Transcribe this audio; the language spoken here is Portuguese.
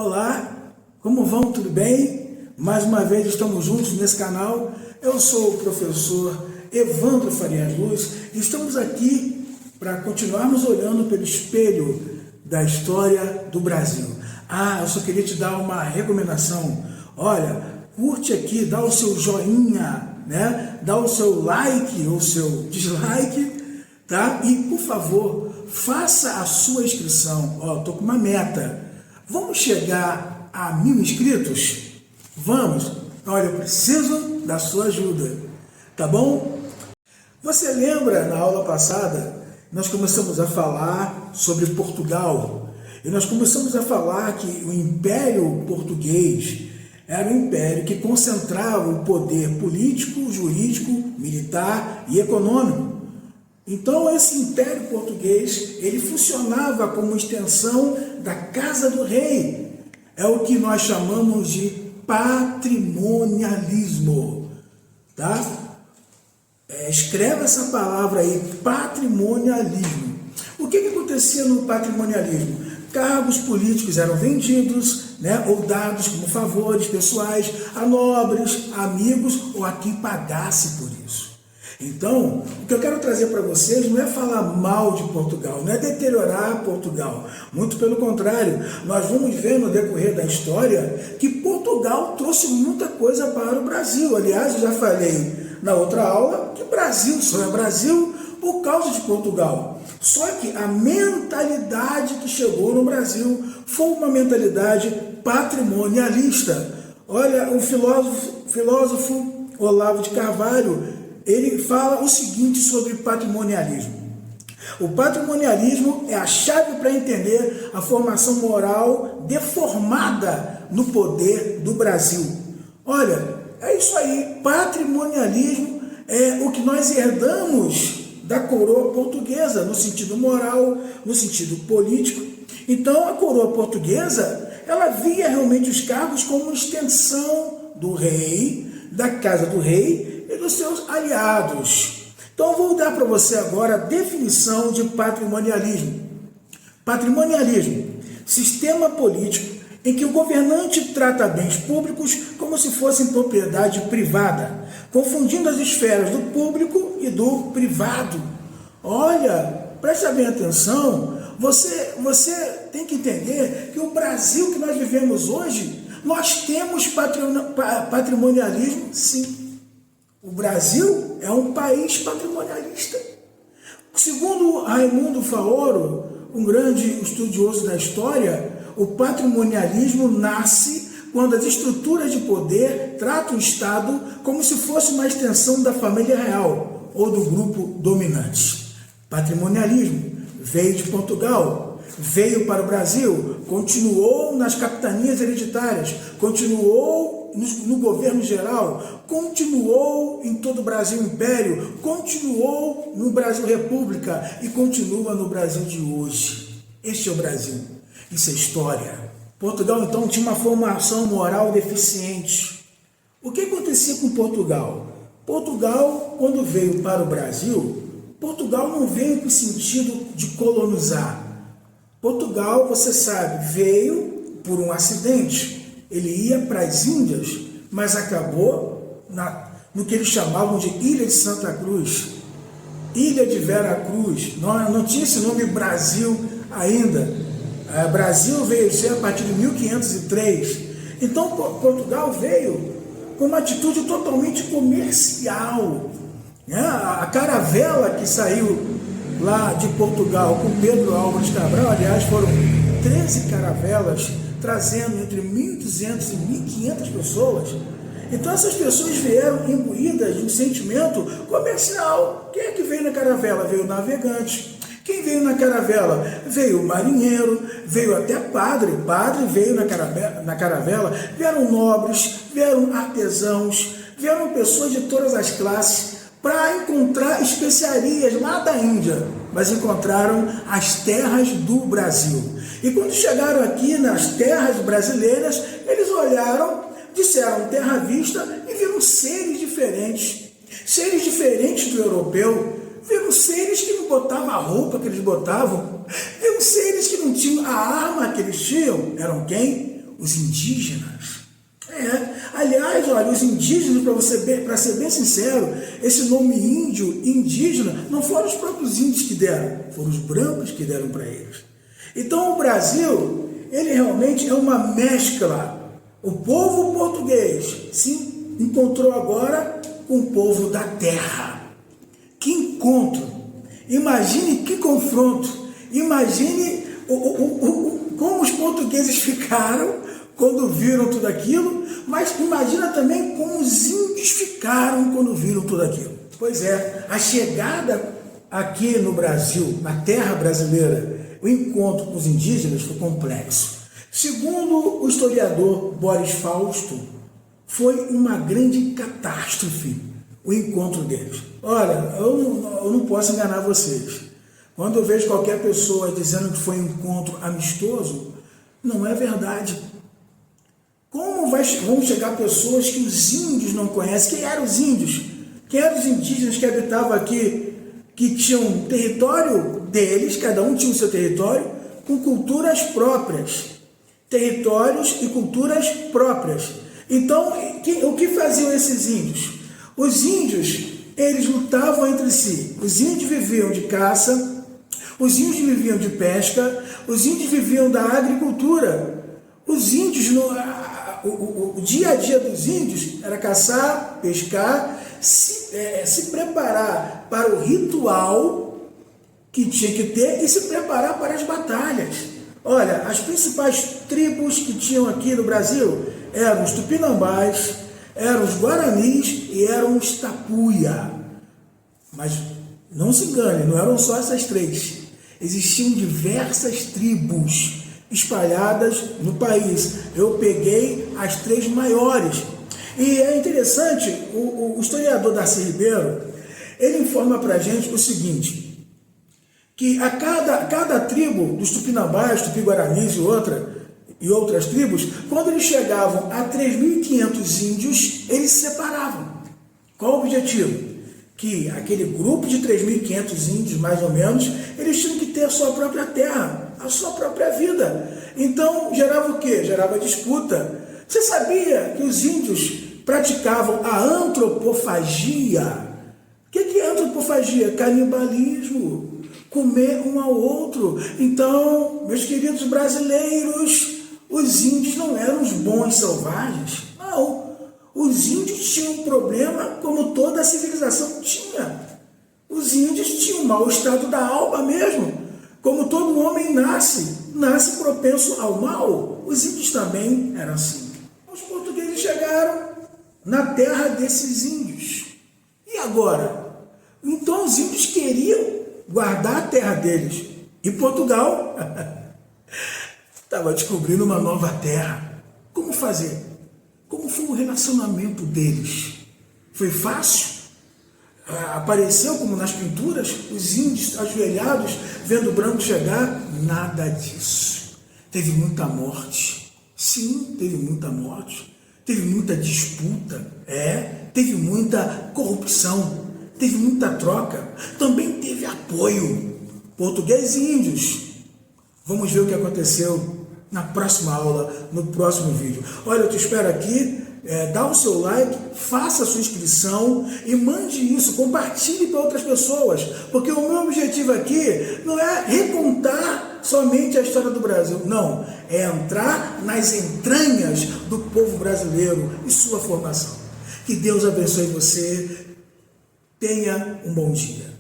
Olá, como vão? Tudo bem? Mais uma vez estamos juntos nesse canal. Eu sou o professor Evandro Farias Luz e estamos aqui para continuarmos olhando pelo espelho da história do Brasil. Eu só queria te dar uma recomendação. Olha, curte aqui, dá o seu joinha, né? Dá o seu like ou seu dislike, tá? E, por favor, faça a sua inscrição. Estou com uma meta. Vamos chegar a 1000 inscritos? Vamos? Olha, eu preciso da sua ajuda, tá bom? Você lembra, na aula passada, nós começamos a falar sobre Portugal. E nós começamos a falar que o Império Português era um império que concentrava o poder político, jurídico, militar e econômico. Então, esse Império Português, ele funcionava como extensão da Casa do Rei. É o que nós chamamos de patrimonialismo, tá? Escreva essa palavra aí, patrimonialismo. O que acontecia no patrimonialismo? Cargos políticos eram vendidos, né, ou dados como favores pessoais a nobres, amigos ou a quem pagasse por isso. Então, o que eu quero trazer para vocês não é falar mal de Portugal, não é deteriorar Portugal. Muito pelo contrário, nós vamos ver no decorrer da história que Portugal trouxe muita coisa para o Brasil. Aliás, eu já falei na outra aula que Brasil só é Brasil por causa de Portugal. Só que a mentalidade que chegou no Brasil foi uma mentalidade patrimonialista. Olha, o filósofo Olavo de Carvalho, ele fala o seguinte sobre patrimonialismo. O patrimonialismo é a chave para entender a formação moral deformada no poder do Brasil. Olha, é isso aí. Patrimonialismo é o que nós herdamos da coroa portuguesa, no sentido moral, no sentido político. Então, a coroa portuguesa, ela via realmente os cargos como extensão do rei, da casa do rei, e dos seus aliados. Então, eu vou dar para você agora a definição de patrimonialismo. Patrimonialismo, sistema político em que o governante trata bens públicos como se fossem propriedade privada, confundindo as esferas do público e do privado. Olha, preste bem atenção, você tem que entender que o Brasil que nós vivemos hoje, nós temos patrimonialismo, sim. O Brasil é um país patrimonialista. Segundo Raimundo Faoro, um grande estudioso da história, o patrimonialismo nasce quando as estruturas de poder tratam o Estado como se fosse uma extensão da família real ou do grupo dominante. Patrimonialismo veio de Portugal, veio para o Brasil, continuou nas capitanias hereditárias, continuou no governo geral, continuou em todo o Brasil Império, continuou no Brasil República e continua no Brasil de hoje. Este é o Brasil, isso é história. Portugal, então, tinha uma formação moral deficiente. O que acontecia com Portugal? Portugal, quando veio para o Brasil, Portugal não veio com o sentido de colonizar. Portugal, você sabe, veio por um acidente. Ele ia para as Índias, mas acabou no que eles chamavam de Ilha de Santa Cruz, Ilha de Vera Cruz. Não tinha esse nome Brasil ainda. Brasil veio a ser a partir de 1503. Então, Portugal veio com uma atitude totalmente comercial. A caravela que saiu lá de Portugal com Pedro Álvares Cabral, aliás, foram 13 caravelas, trazendo entre 1.200 e 1.500 pessoas. Então, essas pessoas vieram imbuídas de um sentimento comercial. Quem é que veio na caravela? Veio o navegante. Quem veio na caravela? Veio o marinheiro, veio até padre. Padre veio na caravela. Vieram nobres, vieram artesãos, vieram pessoas de todas as classes para encontrar especiarias lá da Índia, mas encontraram as terras do Brasil. E quando chegaram aqui nas terras brasileiras, eles olharam, disseram terra à vista e viram seres diferentes do europeu, viram seres que não botavam a roupa que eles botavam, viram seres que não tinham a arma que eles tinham. Eram quem? os indígenas. Aliás, olha, os indígenas, para ser bem sincero, esse nome índio, indígena, não foram os próprios índios que deram, foram os brancos que deram para eles. Então o Brasil, ele realmente é uma mescla. O povo português se encontrou agora com o povo da terra. Que encontro! Imagine que confronto! Imagine como os portugueses ficaram quando viram tudo aquilo, mas imagina também como os índios ficaram quando viram tudo aquilo. Pois é, a chegada aqui no Brasil, na terra brasileira, o encontro com os indígenas foi complexo. Segundo o historiador Boris Fausto, foi uma grande catástrofe o encontro deles. Olha, eu não posso enganar vocês. Quando eu vejo qualquer pessoa dizendo que foi um encontro amistoso, não é verdade. Como vão chegar pessoas que os índios não conhecem? Quem eram os índios? Quem eram os indígenas que habitavam aqui, que tinham um território deles, cada um tinha o seu território, com culturas próprias. Territórios e culturas próprias. Então, o que faziam esses índios? Os índios, eles lutavam entre si. Os índios viviam de caça, os índios viviam de pesca, os índios viviam da agricultura. Os índios, o dia a dia dos índios era caçar, pescar, se preparar para o ritual que tinha que ter e se preparar para as batalhas. Olha, as principais tribos que tinham aqui no Brasil eram os Tupinambás, eram os Guaranis e eram os Tapuia. Mas não se engane, não eram só essas três. Existiam diversas tribos espalhadas no país. Eu peguei as três maiores. E é interessante, o historiador Darcy Ribeiro, ele informa para a gente o seguinte, que a cada tribo dos Tupinambás, Tupi-Guaranis e outras tribos, quando eles chegavam a 3.500 índios, eles se separavam. Qual o objetivo? Que aquele grupo de 3.500 índios, mais ou menos, eles tinham que ter a sua própria terra, a sua própria vida. Então, gerava o quê? Gerava disputa. Você sabia que os índios praticavam a antropofagia? O que é antropofagia? Canibalismo. Comer um ao outro. Então, meus queridos brasileiros, os índios não eram os bons selvagens. Não. Os índios tinham um problema como toda a civilização tinha. Os índios tinham um mau estado da alma mesmo. Como todo homem nasce propenso ao mal, os índios também eram assim. Os portugueses chegaram na terra desses índios. E agora? Então os índios queriam guardar a terra deles. E Portugal estava descobrindo uma nova terra. Como fazer? Como foi o relacionamento deles? Foi fácil? Apareceu como nas pinturas, os índios ajoelhados, vendo o branco chegar? Nada disso. Teve muita morte. Sim, teve muita morte. Teve muita disputa. Teve muita corrupção. Teve muita troca. Também teve apoio. Português e índios. Vamos ver o que aconteceu na próxima aula, no próximo vídeo. Olha, eu te espero aqui. Dá o seu like, faça a sua inscrição e mande isso, compartilhe para outras pessoas, porque o meu objetivo aqui não é recontar somente a história do Brasil, não, é entrar nas entranhas do povo brasileiro e sua formação. Que Deus abençoe você, tenha um bom dia.